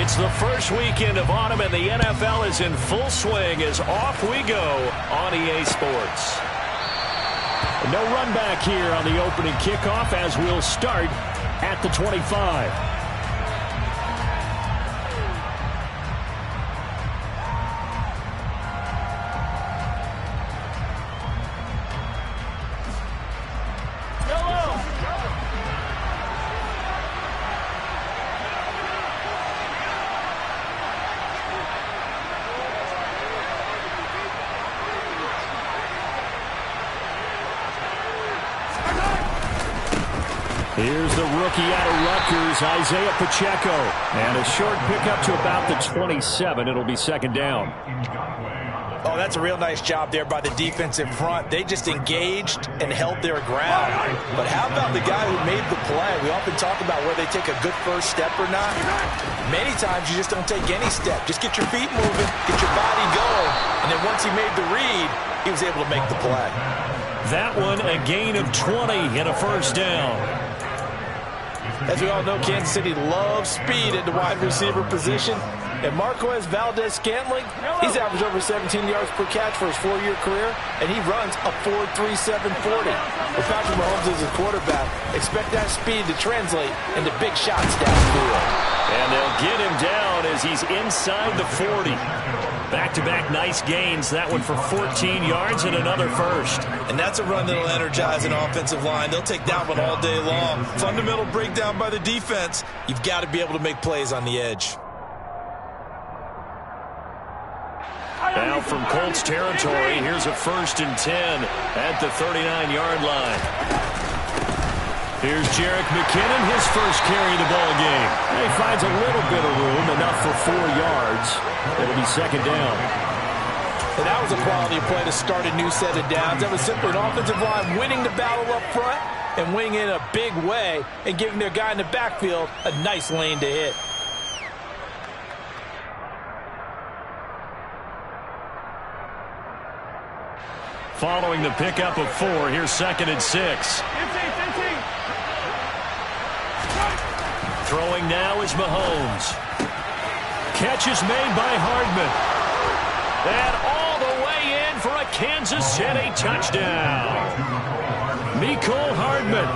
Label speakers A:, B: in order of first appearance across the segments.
A: It's the first weekend of autumn, and the NFL is in full swing as off we go on EA Sports. No run back here on the opening kickoff as we'll start at the 25. Here's the rookie out of Rutgers, Isaiah Pacheco. And a short pickup to about the 27. It'll be second down.
B: Oh, that's a real nice job there by the defense in front. They just engaged and held their ground. But how about the guy who made the play? We often talk about whether they take a good first step or not. Many times you just don't take any step. Just get your feet moving, get your body going. And then once he made the read, he was able to make the play.
A: That one a gain of 20 and a first down.
B: As we all know, Kansas City loves speed at the wide receiver position. And Marquez Valdez-Scantling, he's averaged over 17 yards per catch for his 4-year career, and he runs a 4.37 40. With Patrick Mahomes as his quarterback, expect that speed to translate into big shots downfield.
A: And they'll get him down as he's inside the 40. Back-to-back nice gains. That one for 14 yards and another first.
B: And that's a run that'll energize an offensive line. They'll take that one all day long. Fundamental breakdown by the defense. You've got to be able to make plays on the edge.
A: Now from Colts territory, here's a 1st and 10 at the 39-yard line. Here's Jerick McKinnon, his first carry of the ball game. And he finds a little bit of room, enough for 4 yards. It'll be second down.
B: And that was a quality play to start a new set of downs. That was simply an offensive line winning the battle up front and winning in a big way and giving their guy in the backfield a nice lane to hit.
A: Following the pickup of 4, here's 2nd and 6. Throwing now is Mahomes. Catch is made by Hardman. And all the way in for a Kansas City touchdown. Mecole Hardman,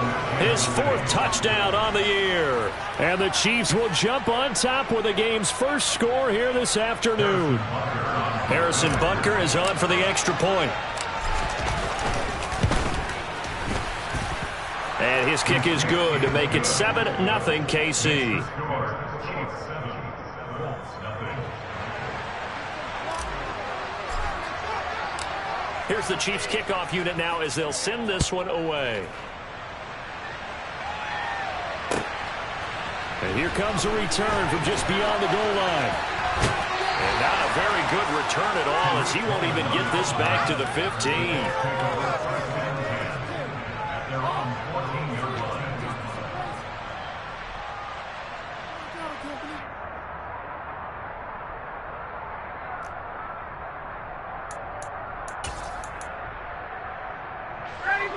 A: his 4th touchdown on the year. And the Chiefs will jump on top with the game's first score here this afternoon. Harrison Butker is on for the extra point. And his kick is good to make it 7-0 KC. Here's the Chiefs kickoff unit now as they'll send this one away. And here comes a return from just beyond the goal line. And not a very good return at all as he won't even get this back to the 15.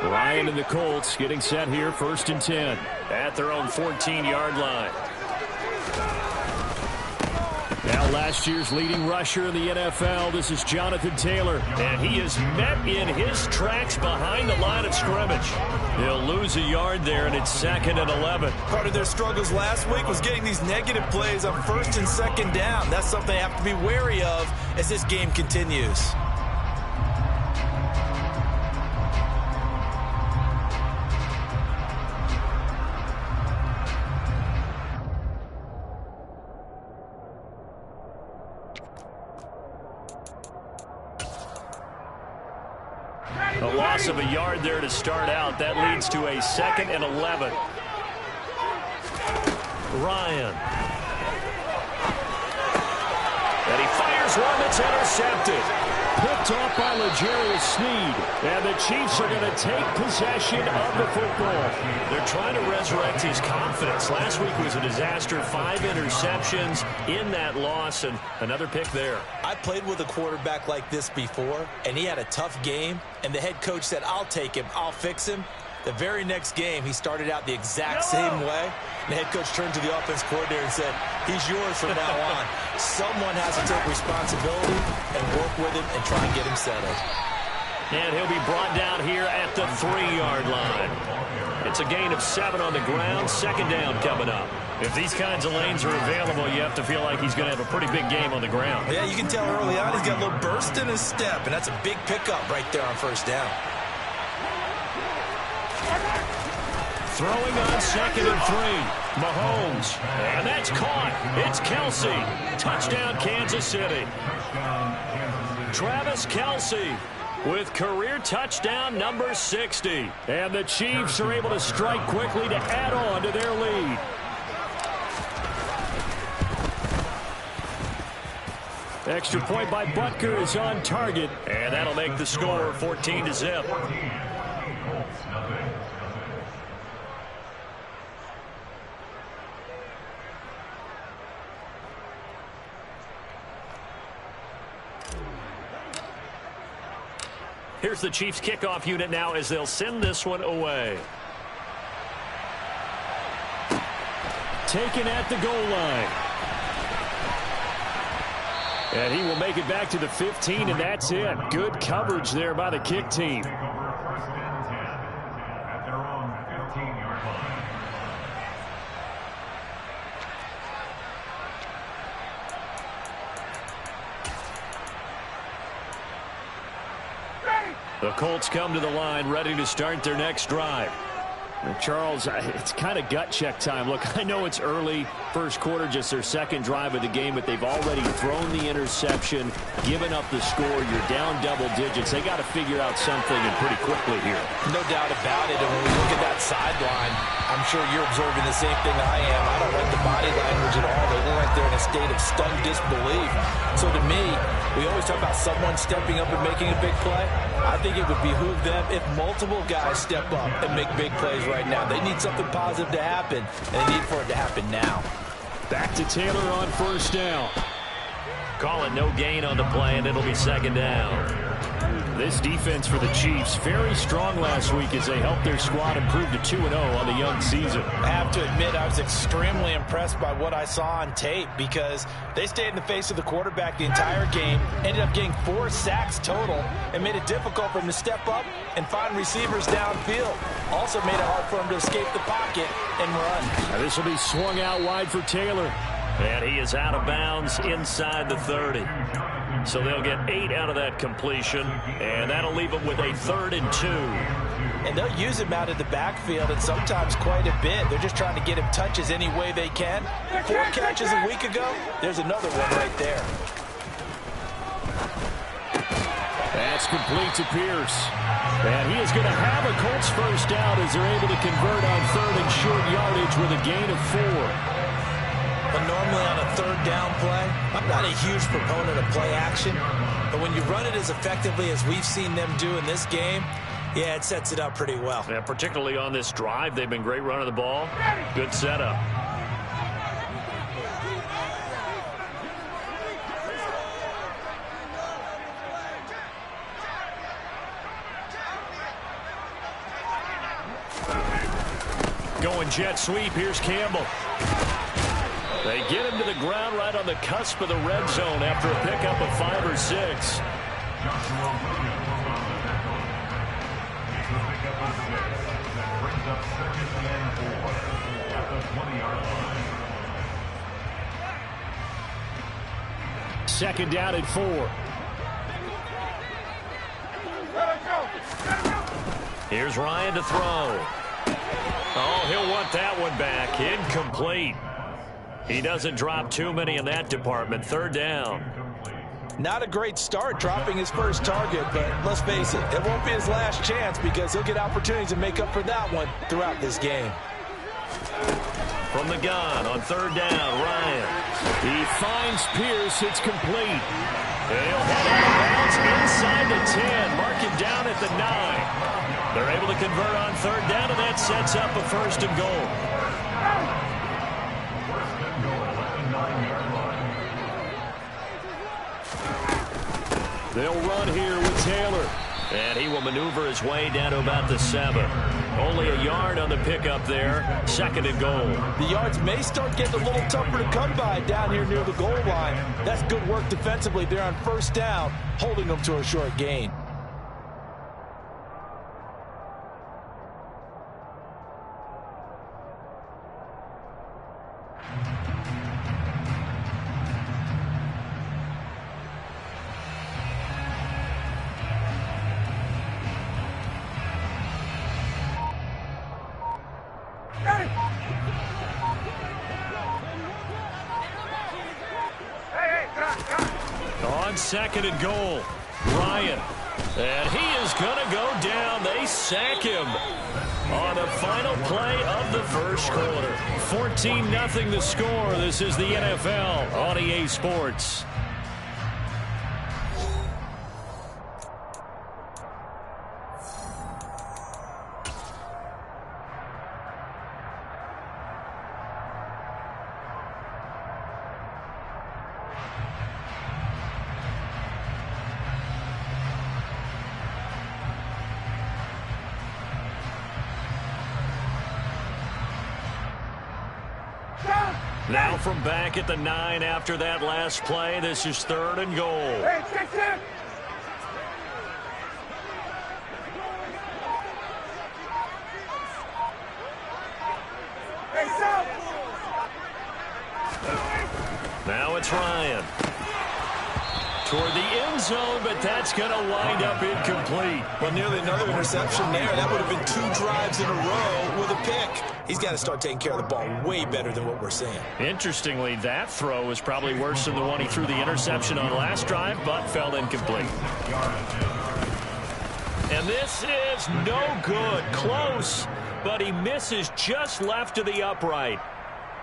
A: Ryan and the Colts getting set here, 1st and 10 at their own 14-yard line. Now last year's leading rusher in the NFL, this is Jonathan Taylor. And he is met in his tracks behind the line of scrimmage. He'll lose a yard there, and it's 2nd and 11.
B: Part of their struggles last week was getting these negative plays on 1st and 2nd down. That's something they have to be wary of as this game continues.
A: A loss of a yard there to start out. That leads to a 2nd and 11. Ryan. And he fires one that's intercepted. Picked off by L'Jarius Sneed. And the Chiefs are going to take possession of the football. They're trying to resurrect his confidence. Last week was a disaster. 5 interceptions in that loss, and another pick there.
B: I played with a quarterback like this before, and he had a tough game, and the head coach said, I'll take him, I'll fix him. The very next game, he started out the exact same way. The head coach turned to the offense coordinator and said, he's yours from now on. Someone has to take responsibility and work with him and try and get him settled.
A: And he'll be brought down here at the 3-yard line. It's a gain of 7 on the ground. Second down coming up. If these kinds of lanes are available, you have to feel like he's going to have a pretty big game on the ground.
B: Yeah, you can tell early on he's got a little burst in his step, and that's a big pickup right there on first down.
A: Throwing on 2nd and 3. Mahomes. And that's caught. It's Kelsey. Touchdown, Kansas City. Travis Kelsey with career touchdown number 60. And the Chiefs are able to strike quickly to add on to their lead. Extra point by Butker is on target. And that'll make the score 14-0. Here's the Chiefs kickoff unit now as they'll send this one away. Taken at the goal line. And he will make it back to the 15, and that's it. Good coverage there by the kick team. The Colts come to the line ready to start their next drive. Charles, it's kind of gut check time. Look, I know it's early, first quarter, just their second drive of the game, but they've already thrown the interception, given up the score. You're down double digits. They got to figure out something, and pretty quickly here.
B: No doubt about it. And when we look at that sideline, I'm sure you're observing the same thing I am. I don't like the body language at all. They look like they're in a state of stunned disbelief. So to me, we always talk about someone stepping up and making a big play. I think it would behoove them if multiple guys step up and make big plays right now. They need something positive to happen, and they need for it to happen now.
A: Back to Taylor on first down. Call it no gain on the play, and it'll be second down. This defense for the Chiefs, very strong last week as they helped their squad improve to 2-0 on the young season.
B: I have to admit, I was extremely impressed by what I saw on tape because they stayed in the face of the quarterback the entire game, ended up getting 4 sacks total, and made it difficult for him to step up and find receivers downfield. Also made it hard for him to escape the pocket and run.
A: Now this will be swung out wide for Taylor. And he is out of bounds inside the 30. So they'll get 8 out of that completion, and that'll leave them with a 3rd and 2.
B: And they'll use him out of the backfield, and sometimes quite a bit. They're just trying to get him touches any way they can. 4 catches a week ago, there's another one right there.
A: That's complete to Pierce. And he is going to have a Colts first down as they're able to convert on 3rd and short yardage with a gain of 4.
B: But normally on a 3rd down play, I'm not a huge proponent of play action. But when you run it as effectively as we've seen them do in this game, yeah, it sets it up pretty well.
A: And particularly on this drive, they've been great running the ball. Good setup. Going jet sweep. Here's Campbell. They get him to the ground right on the cusp of the red zone after a pickup of 5 or 6. Second down at 4. Here's Ryan to throw. Oh, he'll want that one back. Incomplete. He doesn't drop too many in that department. 3rd down.
B: Not a great start dropping his first target, but let's face it won't be his last chance because he'll get opportunities to make up for that one throughout this game.
A: From the gun on 3rd down, Ryan. He finds Pierce. It's complete. They'll head out of bounds inside the 10. Mark him down at the 9. They're able to convert on 3rd down, and that sets up a 1st and goal. They'll run here with Taylor. And he will maneuver his way down to about the 7. Only a yard on the pickup there. 2nd and goal.
B: The yards may start getting a little tougher to come by down here near the goal line. That's good work defensively there on 1st down, holding them to a short gain.
A: On 2nd and goal, Ryan. And he is going to go down. They sack him on the final play of the 1st quarter. 14-0 the score. This is the NFL on EA Sports. Now from back at the 9 after that last play, this is 3rd and goal. Now it's Ryan. Toward the end zone, but that's going to wind up incomplete.
B: Well, nearly another interception there. That would have been 2 drives in a row with a pick. He's got to start taking care of the ball way better than what we're seeing.
A: Interestingly, that throw was probably worse than the one he threw the interception on last drive, but fell incomplete. And this is no good. Close, but he misses just left of the upright.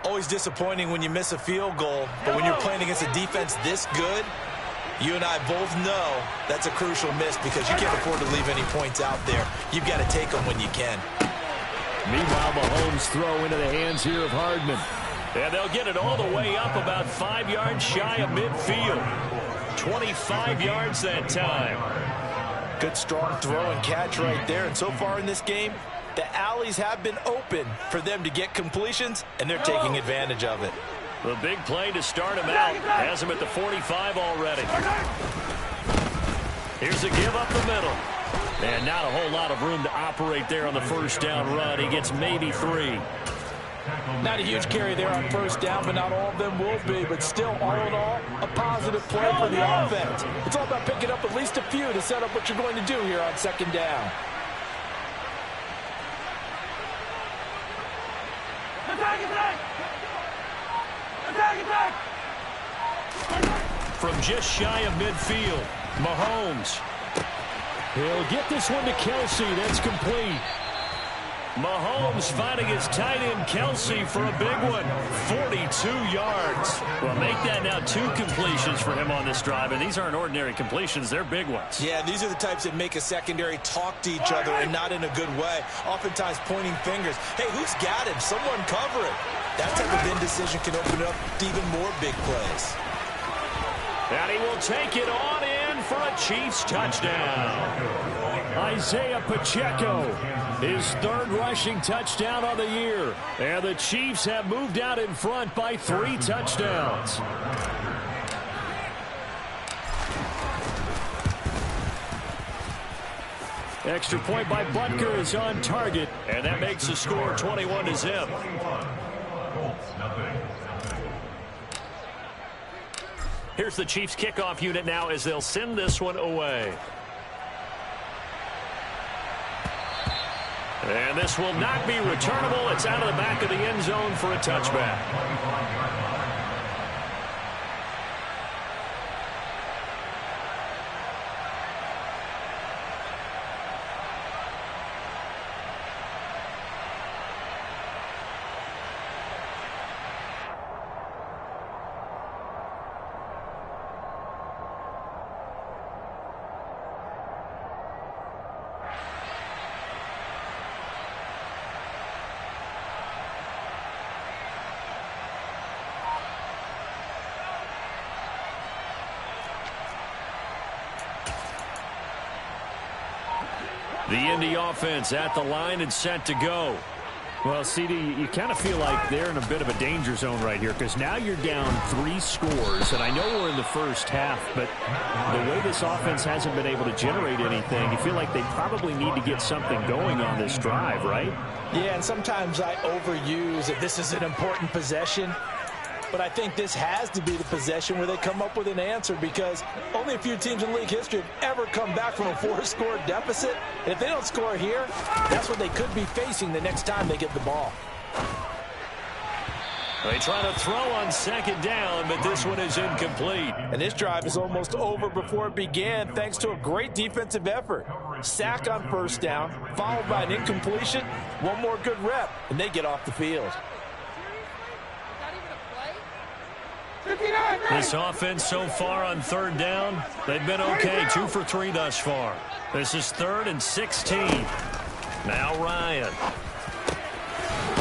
B: Always disappointing when you miss a field goal, but when you're playing against a defense this good, you and I both know that's a crucial miss because you can't afford to leave any points out there. You've got to take them when you can.
A: Meanwhile, Mahomes throw into the hands here of Hardman. And they'll get it all the way up about 5 yards shy of midfield. 25 yards that time.
B: Good strong throw and catch right there. And so far in this game, the alleys have been open for them to get completions, and they're taking advantage of it.
A: The big play to start him out. Has him at the 45 already. Here's a give up the middle. And not a whole lot of room to operate there on the 1st down run. He gets maybe 3.
B: Not a huge carry there on 1st down, but not all of them will be. But still, all in all, a positive play for the offense. It's all about picking up at least a few to set up what you're going to do here on 2nd down.
A: From just shy of midfield, Mahomes. He'll get this one to Kelsey. That's complete. Mahomes finding his tight end Kelsey for a big one. 42 yards. Well, make that now 2 completions for him on this drive, and these aren't ordinary completions. They're big ones.
B: Yeah, these are the types that make a secondary talk to each other and not in a good way. Oftentimes pointing fingers. Hey, who's got him? Someone cover it. That type of indecision can open up even more big plays.
A: And he will take it on in for a Chiefs touchdown. Isaiah Pacheco, his 3rd rushing touchdown on the year. And the Chiefs have moved out in front by 3 touchdowns. Extra point by Butker is on target, and that makes the score 21-0. Here's the Chiefs kickoff unit now as they'll send this one away. And this will not be returnable. It's out of the back of the end zone for a touchback. The Indy offense at the line and set to go.
C: Well, CD, you kind of feel like they're in a bit of a danger zone right here because now you're down 3 scores, and I know we're in the first half, but the way this offense hasn't been able to generate anything, you feel like they probably need to get something going on this drive, right?
B: Yeah, and sometimes I overuse that this is an important possession. But I think this has to be the possession where they come up with an answer because only a few teams in league history have ever come back from a 4-score deficit. And if they don't score here, that's what they could be facing the next time they get the ball.
A: They try to throw on second down, but this one is incomplete.
B: And this drive is almost over before it began thanks to a great defensive effort. Sack on first down, followed by an incompletion, one more good rep, and they get off the field.
A: This offense so far on third down, they've been okay, 2 for 3 thus far. This is 3rd and 16. Now Ryan.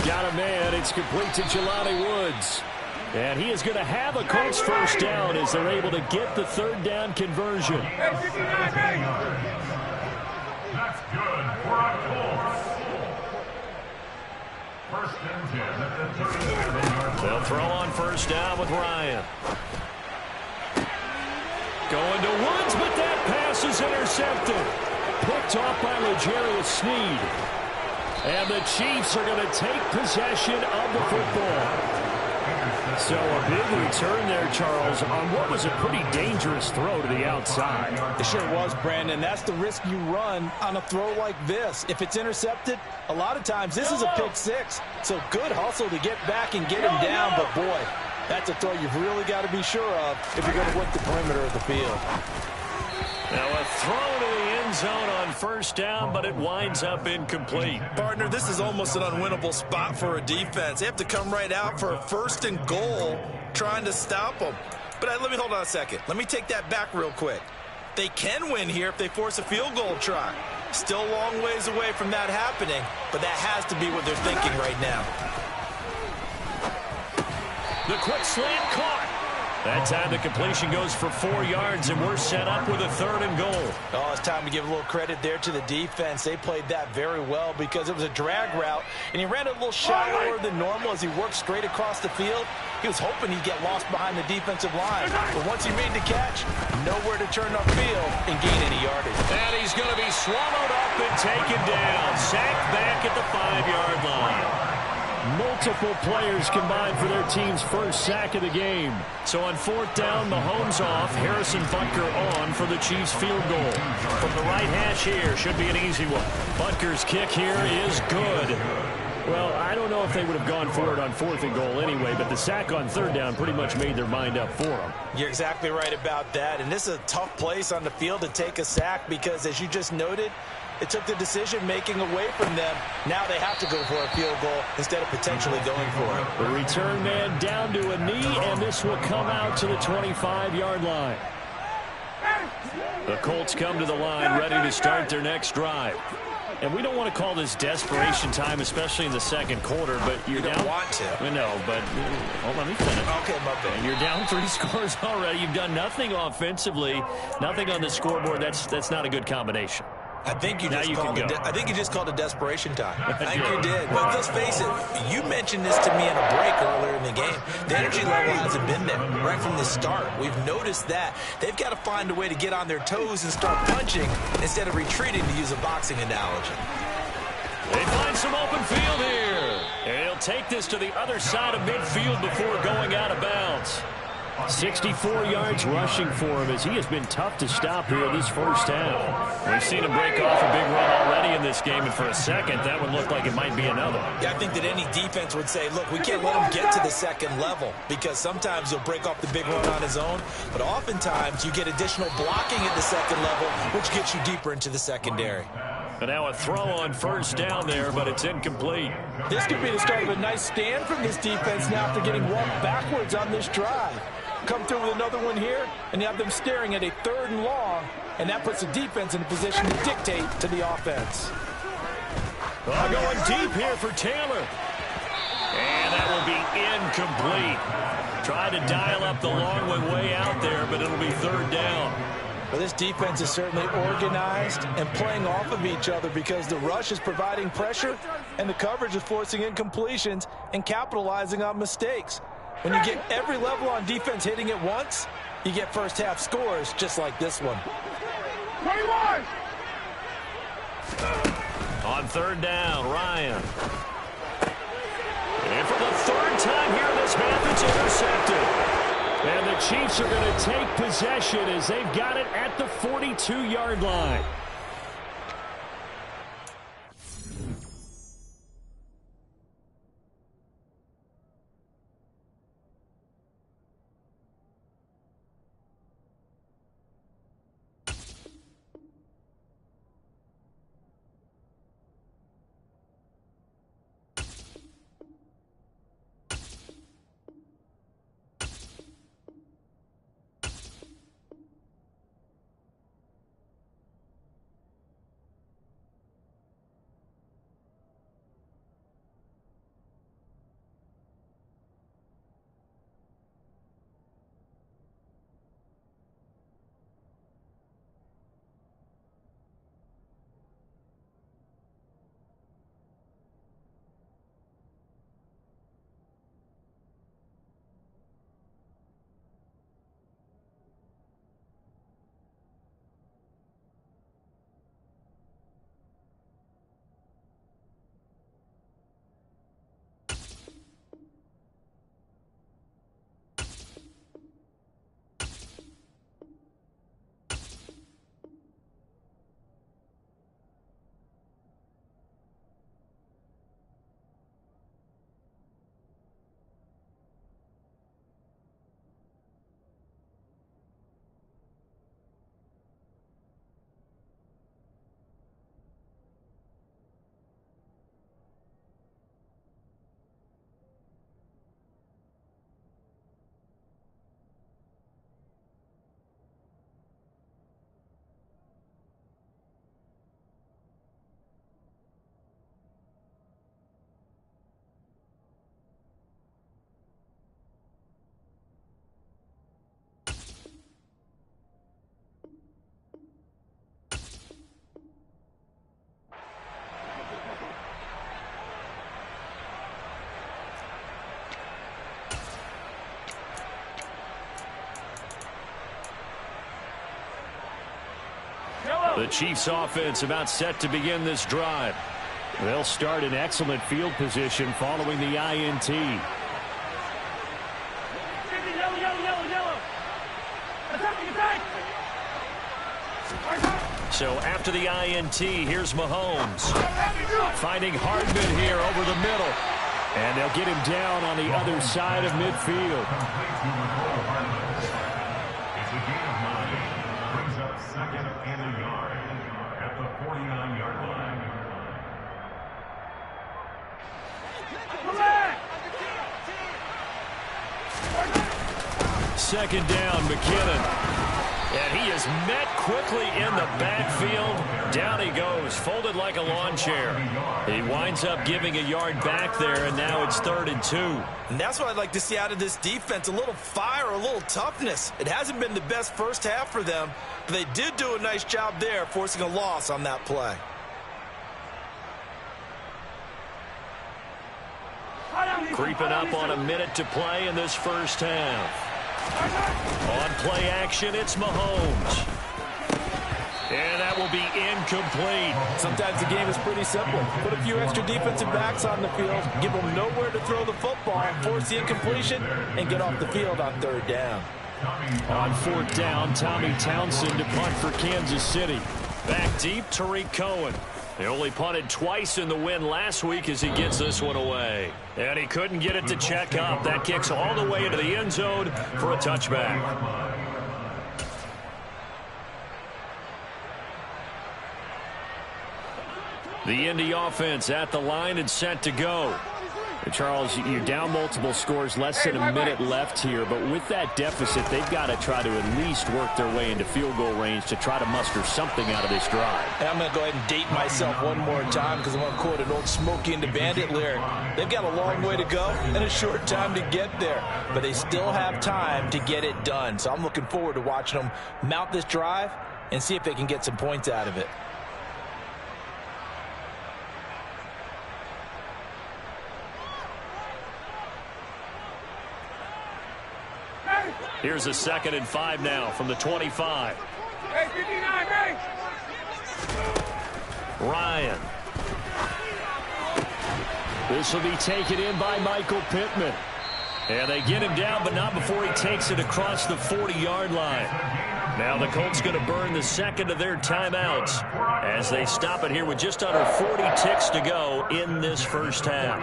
A: Got a man. It's complete to Jelani Woods. And he is going to have a Colts first down as they're able to get the third down conversion.
D: That's good for a Colts. First and 10 at the 37-yard line.
A: They'll throw on first down with Ryan. Going to Woods, but that pass is intercepted. Picked off by L'Jarius Sneed. And the Chiefs are going to take possession of the football. So a big return there, Charles, on what was a pretty dangerous throw to the outside.
B: It sure was, Brandon. That's the risk you run on a throw like this. If it's intercepted, a lot of times this is a pick six. So good hustle to get back and get him down. But, boy, that's a throw you've really got to be sure of if you're going to work the perimeter of the field.
A: Now a throw to the end zone on first down, but it winds up incomplete.
B: Partner, this is almost an unwinnable spot for a defense. They have to come right out for a 1st and goal trying to stop them. But let me hold on a second. Let me take that back real quick. They can win here if they force a field goal try. Still a long ways away from that happening, but that has to be what they're thinking right now.
A: The quick slant caught. That time the completion goes for 4 yards, and we're set up with a 3rd and goal.
B: Oh, it's time to give a little credit there to the defense. They played that very well because it was a drag route, and he ran it a little shallower than normal as he worked straight across the field. He was hoping he'd get lost behind the defensive line, but once he made the catch, nowhere to turn upfield and gain any yardage.
A: And he's going to be swallowed up and taken down. Sacked back at the 5-yard line. Multiple players combined for their team's first sack of the game. So on 4th down, Mahomes off, Harrison Butker on for the Chiefs field goal. From the right hash here, should be an easy one. Butker's kick here is good. Well, I don't know if they would have gone for it on 4th and goal anyway, but the sack on 3rd down pretty much made their mind up for them.
B: You're exactly right about that, and this is a tough place on the field to take a sack because, as you just noted, it took the decision-making away from them. Now they have to go for a field goal instead of potentially going for it.
A: The return man down to a knee, and this will come out to the 25-yard line. The Colts come to the line ready to start their next drive. And we don't want to call this desperation time, especially in the second quarter, but you're down.
B: You don't want to.
A: No, but let me finish.
B: Okay, my bad.
A: You're down 3 scores already. You've done nothing offensively, nothing on the scoreboard. That's not a good combination.
B: I think you just called it desperation time. I think you did. But let's face it, you mentioned this to me in a break earlier in the game. The energy level hasn't been there right from the start. We've noticed that. They've got to find a way to get on their toes and start punching instead of retreating, to use a boxing analogy.
A: They find some open field here. And he'll take this to the other side of midfield before going out of bounds. 64 yards rushing for him as he has been tough to stop here this first half. We've seen him break off a big run already in this game, and for a second, that one looked like it might be another.
B: Yeah, I think that any defense would say, look, we can't let him get to the second level because sometimes he'll break off the big run on his own, but oftentimes you get additional blocking at the second level, which gets you deeper into the secondary.
A: And now a throw on first down there, but it's incomplete.
B: This could be the start of a nice stand from this defense now after getting walked backwards on this drive. Come through with another one here, and you have them staring at a 3rd and long, and that puts the defense in a position to dictate to the offense.
A: Going deep here for Taylor. And that will be incomplete. Tried to dial up the long way out there, but it'll be 3rd down.
B: Well, this defense is certainly organized and playing off of each other because the rush is providing pressure and the coverage is forcing incompletions and capitalizing on mistakes. When you get every level on defense hitting at once, you get first half scores just like this one.
D: 21!
A: On third down, Ryan. And for the third time here in this half, it's intercepted. And the Chiefs are going to take possession as they've got it at the 42-yard line. The Chiefs offense about set to begin this drive. They'll start in excellent field position following the INT. So after the INT, here's Mahomes. Finding Hardman here over the middle. And they'll get him down on the other side of midfield.
D: It's a gain of 9. Brings up second and a yard at the 49-yard line.
A: Second down, McKinnon. And he is met quickly in the backfield. Down he goes, folded like a lawn chair. He winds up giving a yard back there, and now it's 3rd and 2.
B: And that's what I'd like to see out of this defense, a little fire, a little toughness. It hasn't been the best first half for them, but they did do a nice job there, forcing a loss on that play.
A: Creeping up on a minute to play in this first half. On play action, it's Mahomes. And that will be incomplete.
B: Sometimes the game is pretty simple. Put a few extra defensive backs on the field, give them nowhere to throw the football, force the incompletion, and get off the field on 3rd down.
A: On 4th down, Tommy Townsend to punt for Kansas City. Back deep, Tariq Cohen. He only punted twice in the win last week as he gets this one away. And he couldn't get it to check up. That kicks all the way into the end zone for a touchback. The Indy offense at the line and set to go.
C: Charles, you're down multiple scores, less than a minute left here, but with that deficit, they've got to try to at least work their way into field goal range to try to muster something out of this drive.
B: And I'm going to go ahead and date myself one more time because I'm going to quote an old Smokey and the Bandit lyric. They've got a long way to go and a short time to get there, but they still have time to get it done. So I'm looking forward to watching them mount this drive and see if they can get some points out of it.
A: Here's a 2nd and 5 now from the 25. Ryan. This will be taken in by Michael Pittman. And they get him down, but not before he takes it across the 40-yard line. Now the Colts going to burn the second of their timeouts as they stop it here with just under 40 ticks to go in this first half.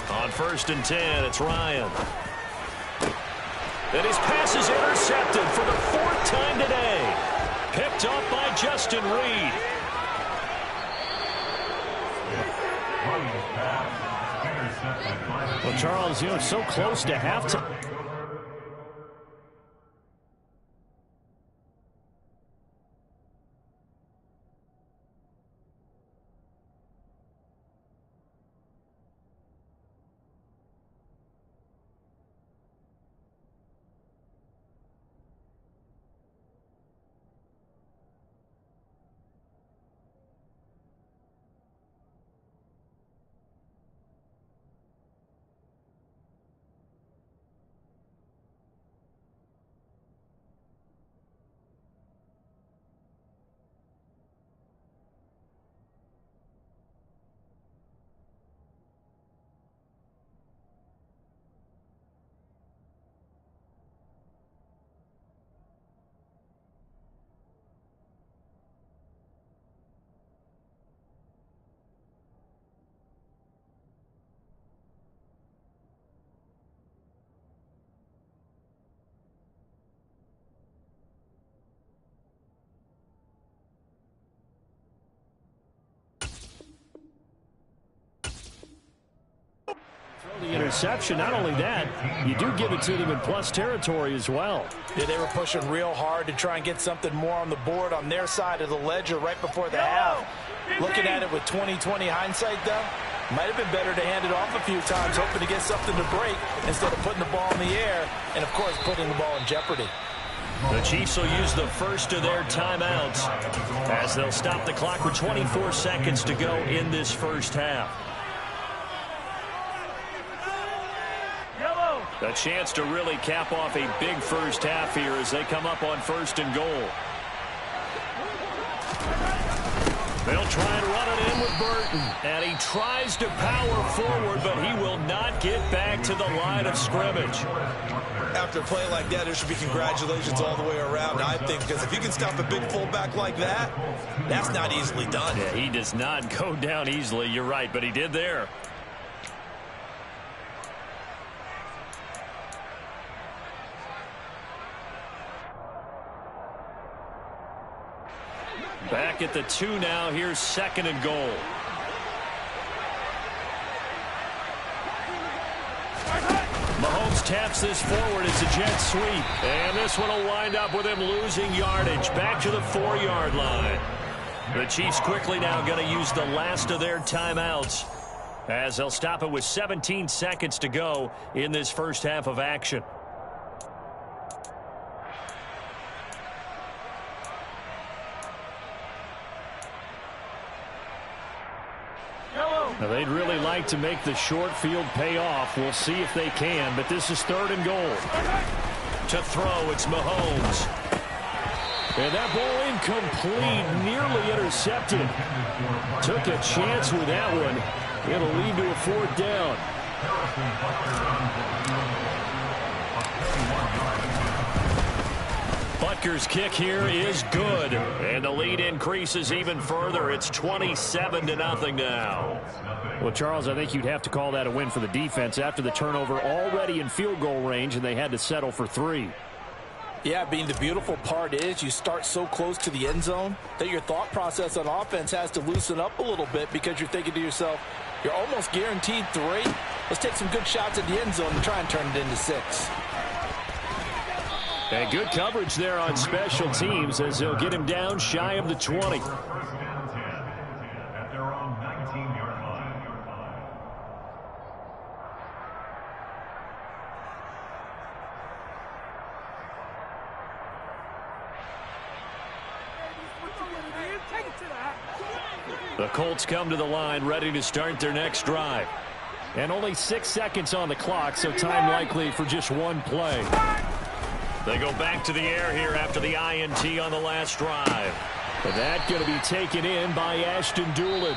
A: On 1st and 10, it's Ryan. And his pass is intercepted for the 4th time today. Picked off by Justin Reed.
C: Well, Charles, you know, so close to halftime. The interception, not only that, you do give it to them in plus territory as well.
B: Yeah, they were pushing real hard to try and get something more on the board on their side of the ledger right before the half. Looking at it with 20/20 hindsight, though, might have been better to hand it off a few times, hoping to get something to break instead of putting the ball in the air and, of course, putting the ball in jeopardy.
A: The Chiefs will use the first of their timeouts as they'll stop the clock with 24 seconds to go in this first half. A chance to really cap off a big first half here as they come up on 1st and goal. They'll try and run it in with Burton. And he tries to power forward, but he will not get back to the line of scrimmage.
E: After a play like that, there should be congratulations all the way around, I think, because if you can stop a big fullback like that, that's not easily done.
A: Yeah, he does not go down easily. You're right, but he did there. Back at the 2 now. Here's 2nd and goal. Mahomes taps this forward. It's a jet sweep. And this one will wind up with him losing yardage. Back to the 4-yard line. The Chiefs quickly now going to use the last of their timeouts as they'll stop it with 17 seconds to go in this first half of action. Now, they'd really like to make the short field pay off. We'll see if they can, but this is 3rd and goal. To throw, it's Mahomes. And that ball incomplete, nearly intercepted. Took a chance with that one. It'll lead to a 4th down. Butker's kick here is good, and the lead increases even further. It's 27-0 now.
C: Well, Charles, I think you'd have to call that a win for the defense after the turnover already in field goal range, and they had to settle for 3.
B: Yeah, Bean, the beautiful part is you start so close to the end zone that your thought process on offense has to loosen up a little bit because you're thinking to yourself, you're almost guaranteed 3. Let's take some good shots at the end zone and try and turn it into 6.
A: And good coverage there on special teams as they'll get him down shy of the 20.
D: First down 10 at their own 19-yard line.
A: The Colts come to the line ready to start their next drive.
C: And only 6 seconds on the clock, so time likely for just one play.
A: They go back to the air here after the INT on the last drive.
C: But that going to be taken in by Ashton Doolin.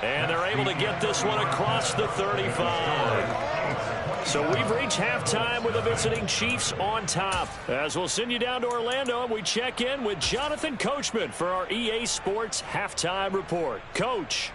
A: And they're able to get this one across the 35. So we've reached halftime with the visiting Chiefs on top. As we'll send you down to Orlando, and we check in with Jonathan Coachman for our EA Sports Halftime Report. Coach.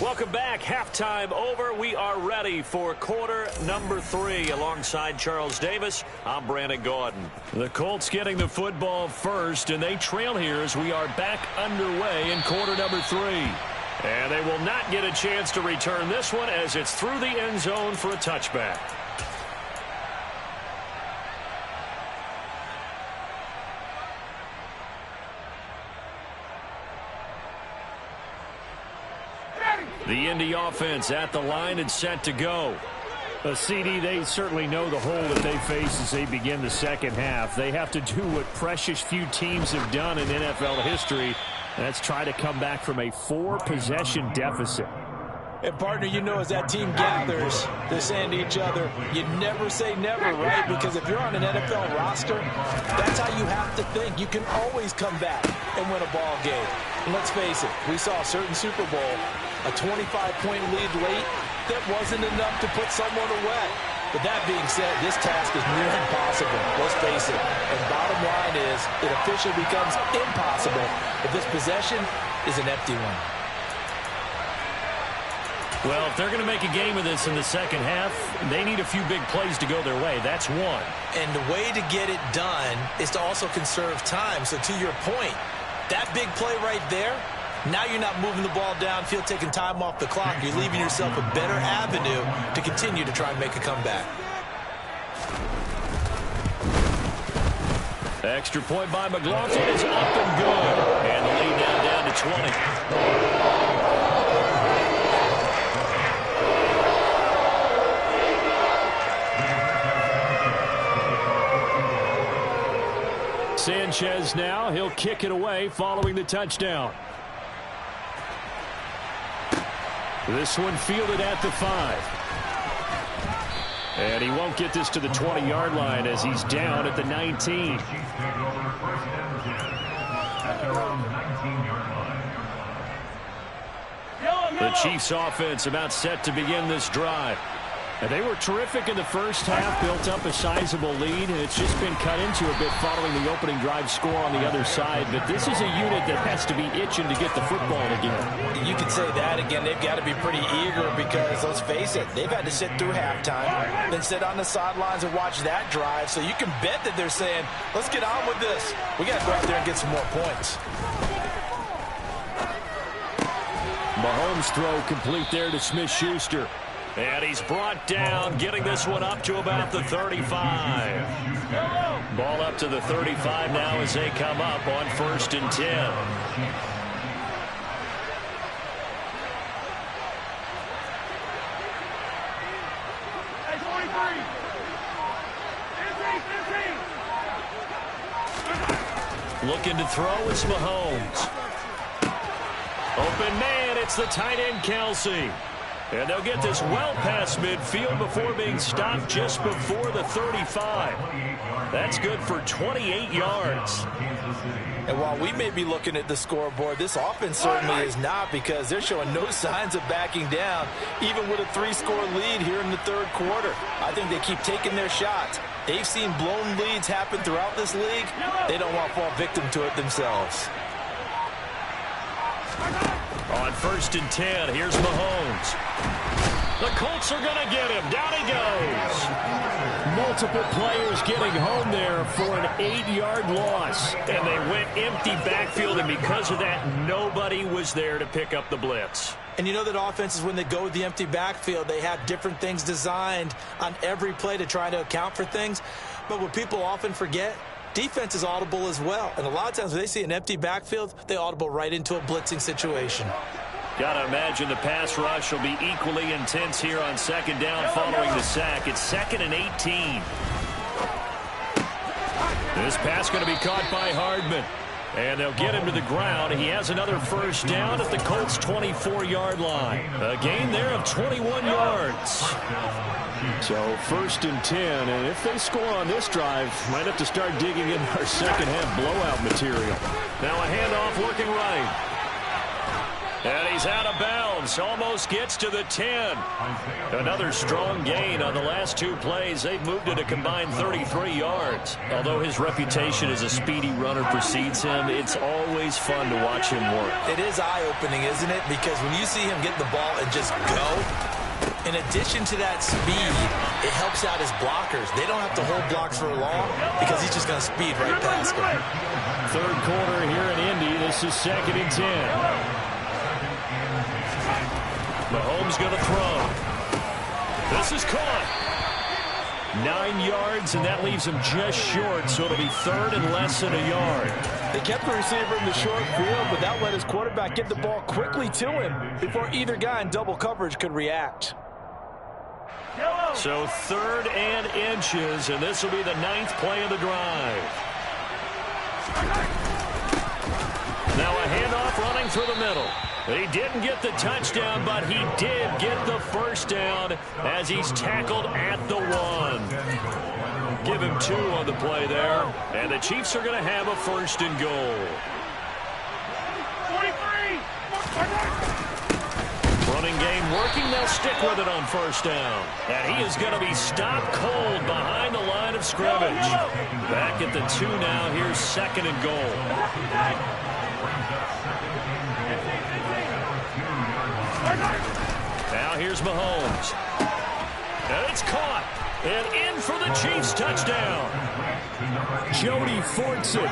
A: Welcome back. Halftime over. We are ready for quarter number 3. Alongside Charles Davis, I'm Brandon Gordon. The Colts getting the football first, and they trail here as we are back underway in quarter number 3. And they will not get a chance to return this one as it's through the end zone for a touchback. The Indy offense at the line and set to go.
C: CD, they certainly know the hole that they face as they begin the second half. They have to do what precious few teams have done in NFL history. That's try to come back from a 4-possession deficit.
B: And, partner, you know, as that team gathers, they're saying to each other, you never say never, right? Because if you're on an NFL roster, that's how you have to think. You can always come back and win a ball game. And let's face it, we saw a certain Super Bowl, a 25-point lead late, that wasn't enough to put someone away. But that being said, this task is near impossible. Let's face it. And bottom line is, it officially becomes impossible if this possession is an empty one.
A: Well, if they're going to make a game of this in the second half, they need a few big plays to go their way. That's one.
B: And the way to get it done is to also conserve time. So to your point, that big play right there, now you're not moving the ball downfield, taking time off the clock. You're leaving yourself a better avenue to continue to try and make a comeback.
A: Extra point by McLaughlin is up and good. And the lead now down to 20. Sanchez now, he'll kick it away following the touchdown. This one fielded at the 5. And he won't get this to the 20-yard line as he's down at the 19. The Chiefs offense about set to begin this drive. And they were terrific in the first half, built up a sizable lead, and it's just been cut into a bit following the opening drive score on the other side. But this is a unit that has to be itching to get the football again.
B: You could say that again. They've got to be pretty eager because, let's face it, they've had to sit through halftime, then sit on the sidelines and watch that drive. So you can bet that they're saying, let's get on with this. We got to go out there and get some more points.
A: Mahomes' throw complete there to Smith-Schuster. And he's brought down, getting this one up to about the 35. Ball up to the 35 now as they come up on 1st and 10. Looking to throw is Mahomes. Open man, it's the tight end Kelsey. And they'll get this well past midfield before being stopped just before the 35. That's good for 28 yards.
B: And while we may be looking at the scoreboard, this offense certainly is not, because they're showing no signs of backing down, even with a 3-score lead here in the third quarter. I think they keep taking their shots. They've seen blown leads happen throughout this league. They don't want to fall victim to it themselves.
A: On 1st and 10, here's Mahomes. The Colts are going to get him. Down he goes. Multiple players getting home there for an 8-yard loss. And they went empty backfield, and because of that, nobody was there to pick up the blitz.
B: And you know that offenses, when they go with the empty backfield, they have different things designed on every play to try to account for things. But what people often forget, defense is audible as well. And a lot of times when they see an empty backfield, they audible right into a blitzing situation.
A: Got to imagine the pass rush will be equally intense here on 2nd down following the sack. It's 2nd and 18. This pass going to be caught by Hardman. And they'll get him to the ground. He has another 1st down at the Colts' 24-yard line. A gain there of 21 yards.
C: So 1st and 10, and if they score on this drive, might have to start digging in our second-half blowout material.
A: Now a handoff working right. And he's out of bounds. Almost gets to the 10. Another strong gain on the last 2 plays. They've moved it a combined 33 yards. Although his reputation as a speedy runner precedes him, it's always fun to watch him work.
B: It is eye-opening, isn't it? Because when you see him get the ball and just go, in addition to that speed, it helps out his blockers. They don't have to hold blocks for long because he's just going to speed right past them.
C: Third quarter here in Indy. This is 2nd and 10.
A: Mahomes going to throw. This is caught. 9 yards, and that leaves him just short, so it'll be 3rd and less than a yard.
B: They kept the receiver in the short field, but that let his quarterback get the ball quickly to him before either guy in double coverage could react.
A: So 3rd and inches, and this will be the 9th play of the drive. Now a handoff running through the middle. He didn't get the touchdown, but he did get the 1st down as he's tackled at the 1. Give him 2 on the play there, and the Chiefs are going to have a 1st and goal.
D: 43.
A: Running game working. They'll stick with it on 1st down. And he is going to be stopped cold behind the line of scrimmage. Back at the 2 now. Here's 2nd and goal. Now here's Mahomes. And it's caught. And in for the Chiefs touchdown. Jody Fortson,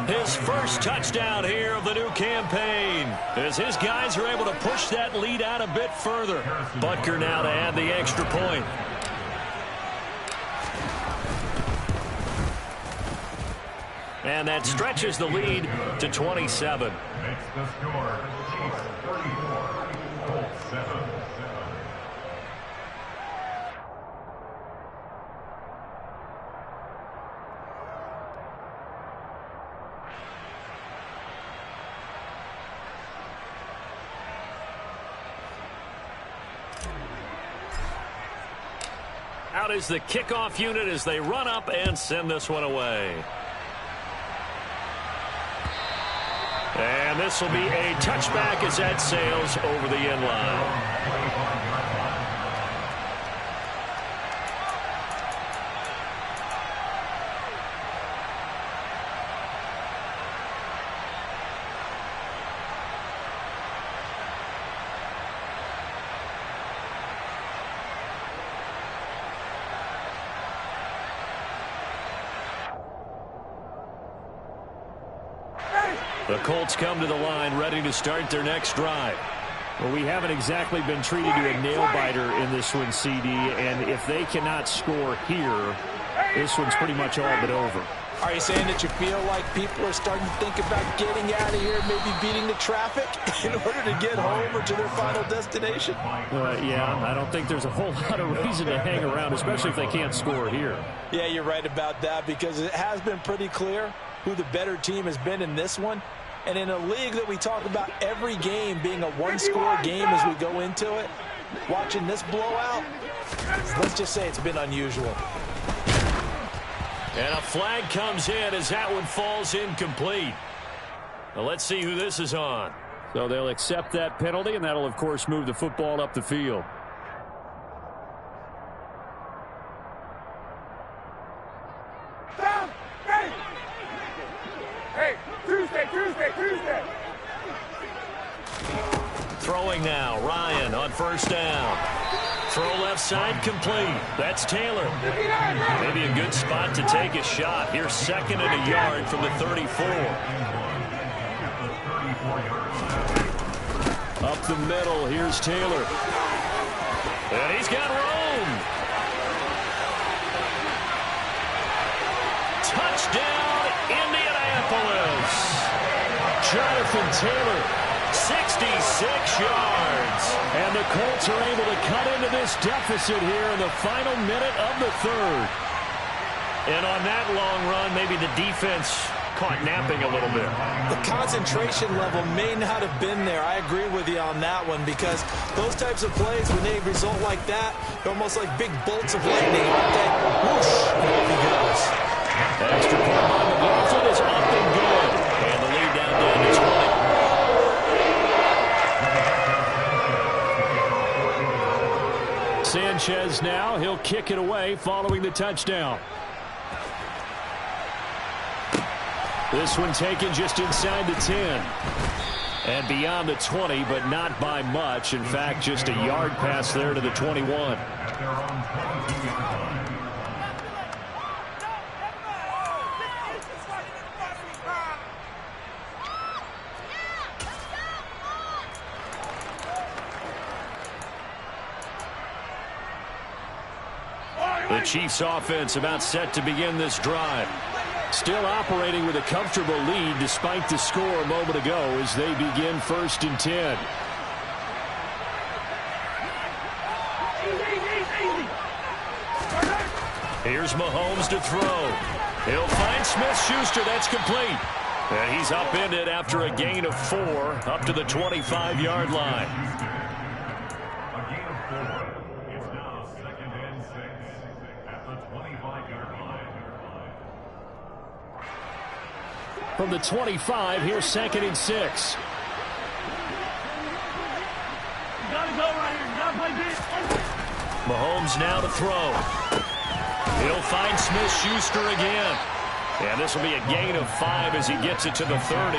A: his 1st touchdown here of the new campaign, as his guys are able to push that lead out a bit further. Butker now to add the extra point. And that stretches the lead to 27.
D: Makes the score Chiefs 34, Colts 7.
A: Out is the kickoff unit as they run up and send this one away. And this will be a touchback as that sails over the end line. The Colts come to the line ready to start their next drive.
C: Well, we haven't exactly been treated to a nail-biter in this one, CD, and if they cannot score here, this one's pretty much all but over.
B: Are you saying that you feel like people are starting to think about getting out of here, maybe beating the traffic in order to get home or to their final destination?
C: Yeah, I don't think there's a whole lot of reason to hang around, especially if they can't score here.
B: Yeah, you're right about that, because it has been pretty clear who the better team has been in this one. And in a league that we talk about every game being a one-score game as we go into it, watching this blowout, let's just say it's been unusual.
A: And a flag comes in as that one falls incomplete. Now let's see who this is on.
C: So they'll accept that penalty, and that'll, of course, move the football up the field.
F: Hey, Tuesday.
A: Throwing now, Ryan on first down. Throw left side complete. That's Taylor. Maybe a good spot to take a shot. Here's 2nd and a yard from the 34.
C: Up the middle, here's Taylor.
A: And he's got room. Touchdown, Indianapolis. Jonathan Taylor, 66 yards.
C: And the Colts are able to cut into this deficit here in the final minute of the 3rd.
A: And on that long run, maybe the defense caught napping a little bit.
B: The concentration level may not have been there. I agree with you on that one, because those types of plays, when they result like that, they're almost like big bolts of lightning, aren't they? Whoosh, and off he goes.
A: Extra point by McLaughlin is up and good. And the lead down to 20.
C: Sanchez now, he'll kick it away following the touchdown. This one taken just inside the 10. And beyond the 20, but not by much. In fact, just a yard pass there to the 21. The Chiefs offense about set to begin this drive. Still operating with a comfortable lead despite the score a moment ago as they begin 1st and 10.
A: Here's Mahomes to throw. He'll find Smith-Schuster. That's complete. And he's upended after a gain of 4 up to the 25-yard line.
C: From the 25, here's 2nd and 6.
A: Mahomes now to throw. He'll find Smith-Schuster again. And this will be a gain of 5 as he gets it to the 30.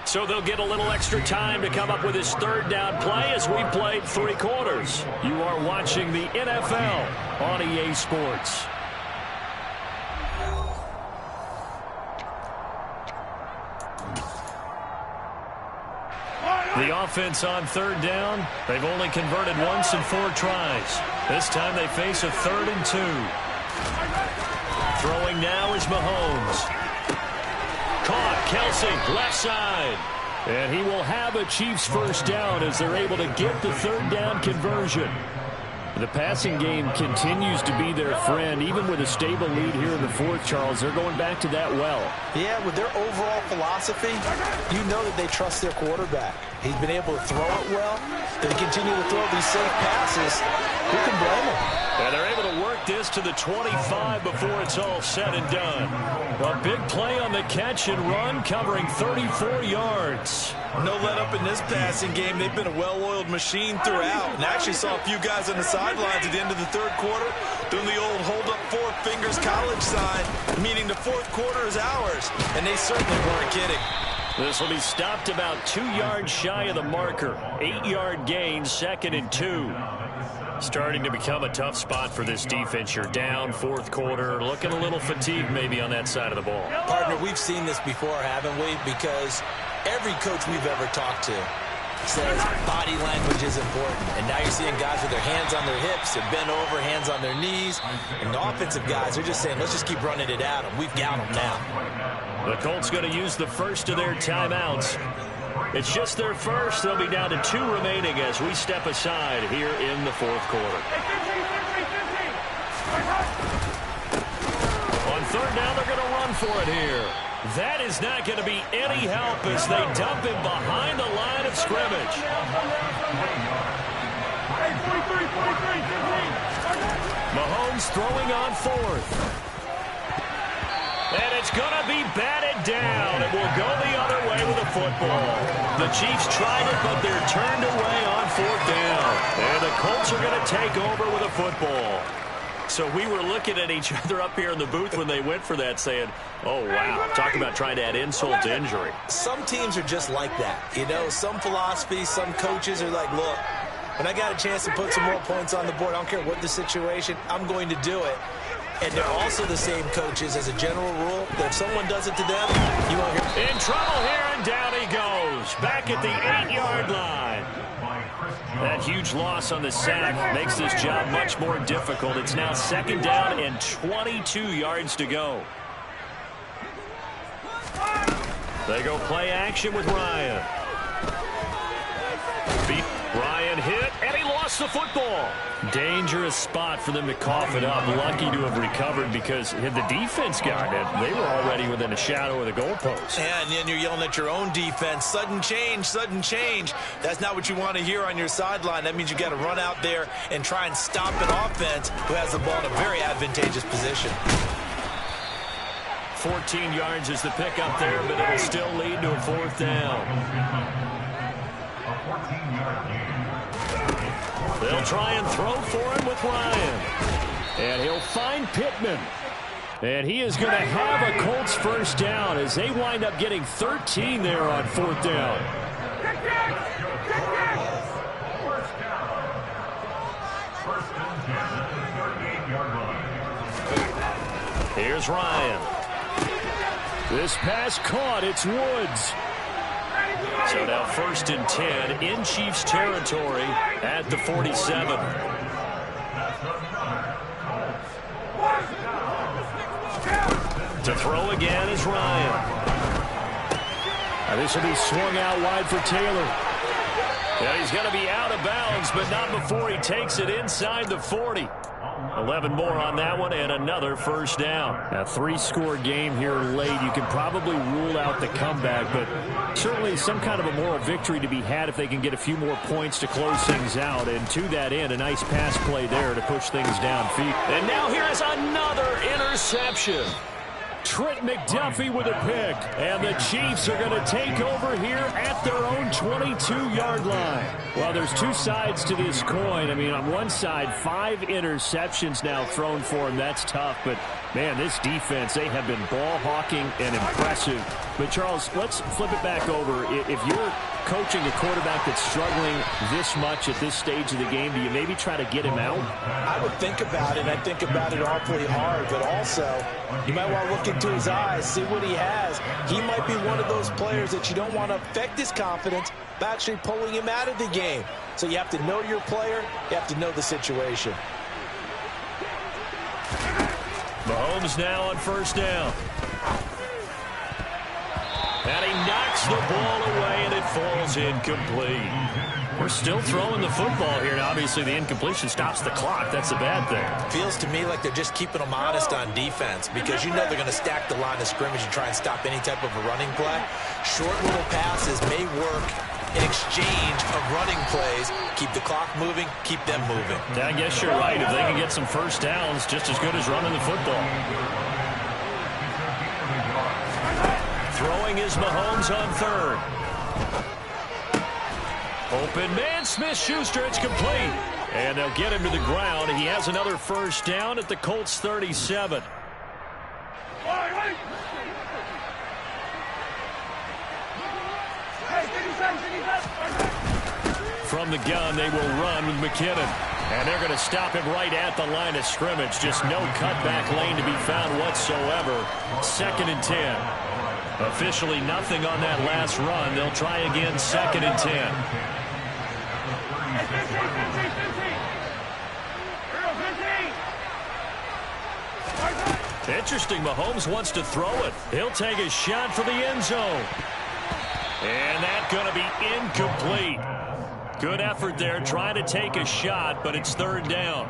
A: So they'll get a little extra time to come up with his 3rd down play as we played 3 quarters. You are watching the NFL on EA Sports. The offense on 3rd down, they've only converted once in 4 tries. This time they face a 3rd and 2. Throwing now is Mahomes. Caught, Kelsey, left side.
C: And he will have a Chiefs 1st down as they're able to get the 3rd down conversion. The passing game continues to be their friend. Even with a stable lead here in the 4th, Charles, they're going back to that well.
B: Yeah, with their overall philosophy, you know that they trust their quarterback. He's been able to throw it well. They continue to throw these safe passes. Who can blame them?
A: And they're able to work this to the 25 before it's all said and done. A big play on the catch and run, covering 34 yards.
E: No let up in this passing game. They've been a well-oiled machine throughout. And I actually saw a few guys on the sidelines at the end of the 3rd quarter doing the old hold up 4 fingers college sign, meaning the 4th quarter is ours. And they certainly weren't kidding.
A: This will be stopped about 2 yards shy of the marker. 8-yard gain, 2nd and 2. Starting to become a tough spot for this defense. You're down 4th quarter, looking a little fatigued maybe on that side of the ball.
B: Partner, we've seen this before, haven't we? Because every coach we've ever talked to says body language is important. And now you're seeing guys with their hands on their hips, they're bent over, hands on their knees. And the offensive guys are just saying, let's just keep running it at them. We've got them now.
A: The Colts going to use the first of their timeouts. It's just their first. They'll be down to 2 remaining as we step aside here in the 4th quarter. On third down. They're going to run for it here. That is not going to be any help as they dump him behind the line of scrimmage. Mahomes throwing on fourth. And it's going to be batted down. It will go the other way with the football. The Chiefs tried it, but they're turned away on fourth down. And the Colts are going to take over with a football. So we were looking at each other up here in the booth when they went for that saying, oh, wow, talk about trying to add insult to injury.
B: Some teams are just like that. You know, some philosophies, some coaches are like, look, when I got a chance to put some more points on the board, I don't care what the situation, I'm going to do it. And they're also the same coaches as a general rule that if someone does it to them, you won't hear.
A: In trouble here, and down he goes. Back at the 8-yard line. That huge loss on the sack makes this job much more difficult. It's now second down and 22 yards to go. They go play action with Ryan. Ryan hit, and he lost the football. Dangerous spot for them to cough it up. Lucky to have recovered because had the defense gotten it, they were already within a shadow of the goalpost.
B: And then you're yelling at your own defense. Sudden change, sudden change. That's not what you want to hear on your sideline. That means you got to run out there and try and stop an offense who has the ball in a very advantageous position.
A: 14 yards is the pickup there, but it'll still lead to a fourth down. They'll try and throw for him with Ryan. And he'll find Pittman. And he is going to have a Colts first down as they wind up getting 13 there on fourth down. Here's Ryan. This pass caught. It's Woods. So now first and 10 in Chiefs territory at the 47. To throw again is Ryan. Now this will be swung out wide for Taylor. Yeah, he's going to be out of bounds, but not before he takes it inside the 40. 11 more on that one and another first down. A 3-score game here late. You can probably rule out the comeback, but certainly some kind of a moral victory to be had if they can get a few more points to close things out. And to that end, a nice pass play there to push things downfield. And now here is another interception. Trent McDuffie with a pick. And the Chiefs are going to take over here at their own 22-yard line. Well, there's two sides to this coin. I mean, on one side, 5 interceptions now thrown for him. That's tough. But, man, this defense, they have been ball hawking and impressive. But, Charles, let's flip it back over. If you're coaching a quarterback that's struggling this much at this stage of the game, do you maybe try to get him out?
B: I would think about it. I think about it awfully hard. But also, you might want to look into his eyes, see what he has. He might be one of those players that you don't want to affect his confidence by actually pulling him out of the game. So you have to know your player. You have to know the situation.
A: Mahomes now on first down. And he knocks the ball away, and it falls incomplete. We're still throwing the football here, and obviously the incompletion stops the clock. That's a bad thing.
B: Feels to me like they're just keeping them honest on defense because you know they're going to stack the line of scrimmage and try and stop any type of a running play. Short little passes may work in exchange of running plays. Keep the clock moving, keep them moving.
A: Yeah, I guess you're right. If they can get some first downs, just as good as running the football. Throwing is Mahomes on third. Open man, Smith-Schuster, it's complete. And they'll get him to the ground. He has another first down at the Colts 37. From the gun, they will run with McKinnon. And they're going to stop him right at the line of scrimmage. Just no cutback lane to be found whatsoever. Second and 10. Officially nothing on that last run. They'll try again, second and 10. Interesting, Mahomes wants to throw it. He'll take a shot for the end zone. And that's going to be incomplete. Good effort there, trying to take a shot, but it's third down.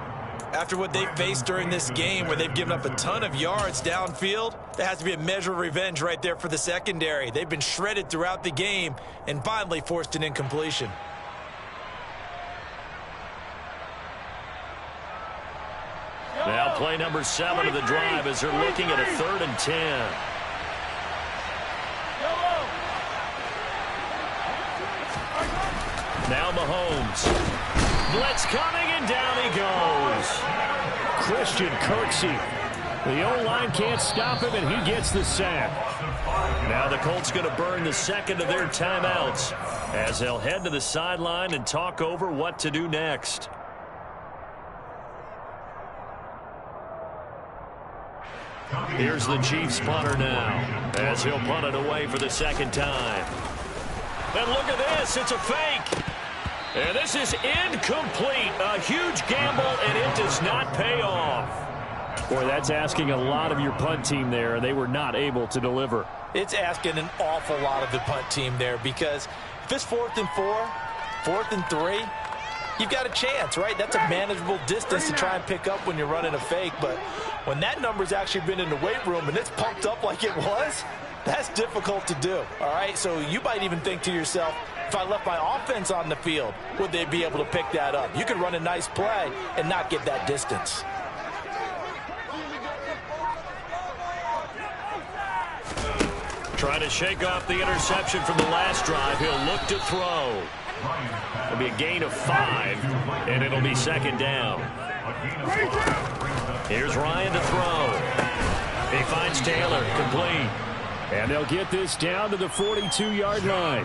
E: After what they faced during this game where they've given up a ton of yards downfield, there has to be a measure of revenge right there for the secondary. They've been shredded throughout the game and finally forced an incompletion.
A: Now play number 7 of the drive as they're looking at a 3rd and 10. Now Mahomes. Blitz coming, and down he goes.
C: Christian Kirksey. The O-line can't stop him, and he gets the sack.
A: Now the Colts going to burn the second of their timeouts as they'll head to the sideline and talk over what to do next. Here's the Chiefs punter now as he'll punt it away for the second time. And look at this. It's a fake. And this is incomplete. A huge gamble, and it does not pay off.
C: Boy, that's asking a lot of your punt team there, and they were not able to deliver.
B: It's asking an awful lot of the punt team there because if it's 4th and 4, 4th and 3, you've got a chance, right? That's a manageable distance to try and pick up when you're running a fake. But when that number's actually been in the weight room and it's pumped up like it was, that's difficult to do, all right? So you might even think to yourself, if I left my offense on the field, would they be able to pick that up? You could run a nice play and not get that distance.
A: Trying to shake off the interception from the last drive. He'll look to throw. It'll be a gain of 5, and it'll be 2nd down. Here's Ryan to throw. He finds Taylor, complete.
C: And they'll get this down to the 42-yard line.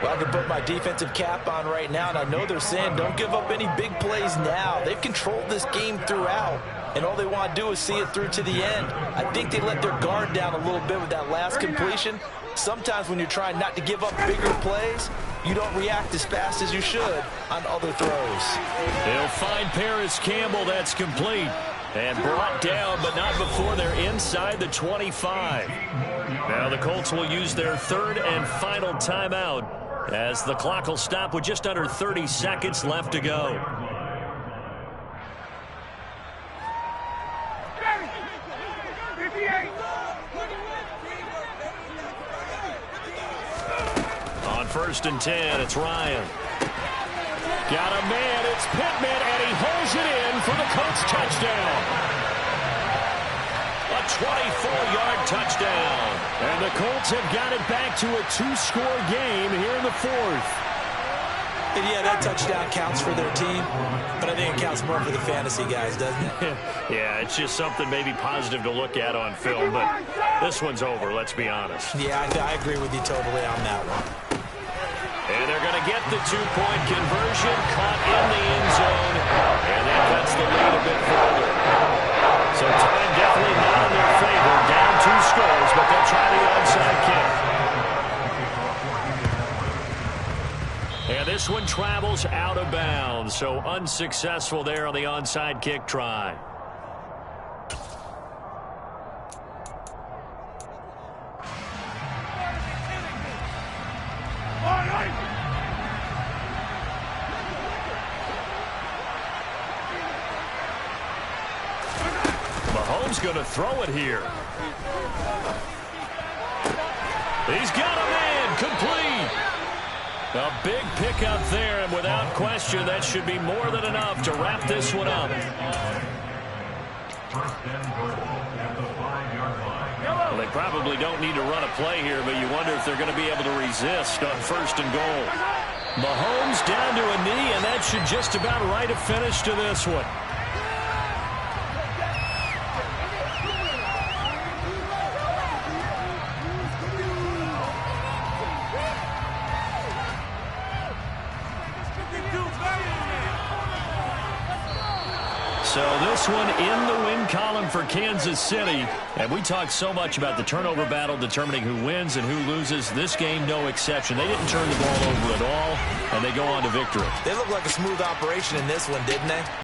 B: Well, I can put my defensive cap on right now, and I know they're saying don't give up any big plays now. They've controlled this game throughout, and all they want to do is see it through to the end. I think they let their guard down a little bit with that last completion. Sometimes when you're trying not to give up bigger plays, you don't react as fast as you should on other throws.
A: They'll find Paris Campbell. That's complete. And brought down, but not before they're inside the 25. Now the Colts will use their 3rd and final timeout as the clock will stop with just under 30 seconds left to go. On 1st and 10, it's Ryan. Got a man, it's Pittman, and he holds it in for the Colts touchdown. A 24-yard touchdown.
C: And the Colts have got it back to a 2-score game here in the 4th.
B: And yeah, that touchdown counts for their team, but I think it counts more for the fantasy guys, doesn't it?
A: Yeah, it's just something maybe positive to look at on film, but this one's over, let's be honest.
B: Yeah, I agree with you totally on that one.
A: And they're going to get the 2-point conversion, caught in the end zone, and that cuts the lead a bit further. So time definitely not in their favor, down 2 scores, but they'll try the onside kick. And this one travels out of bounds, so unsuccessful there on the onside kick try. Mahomes going to throw it here. He's got a man, complete. A big pickup there, and without question, that should be more than enough to wrap this one up. Well, they probably don't need to run a play here, but you wonder if they're going to be able to resist on 1st and goal. Mahomes down to a knee, and that should just about write a finish to this one. So this one in the win column for Kansas City. And we talked so much about the turnover battle determining who wins and who loses. This game, no exception. They didn't turn the ball over at all, and they go on to victory.
B: They look like a smooth operation in this one, didn't they?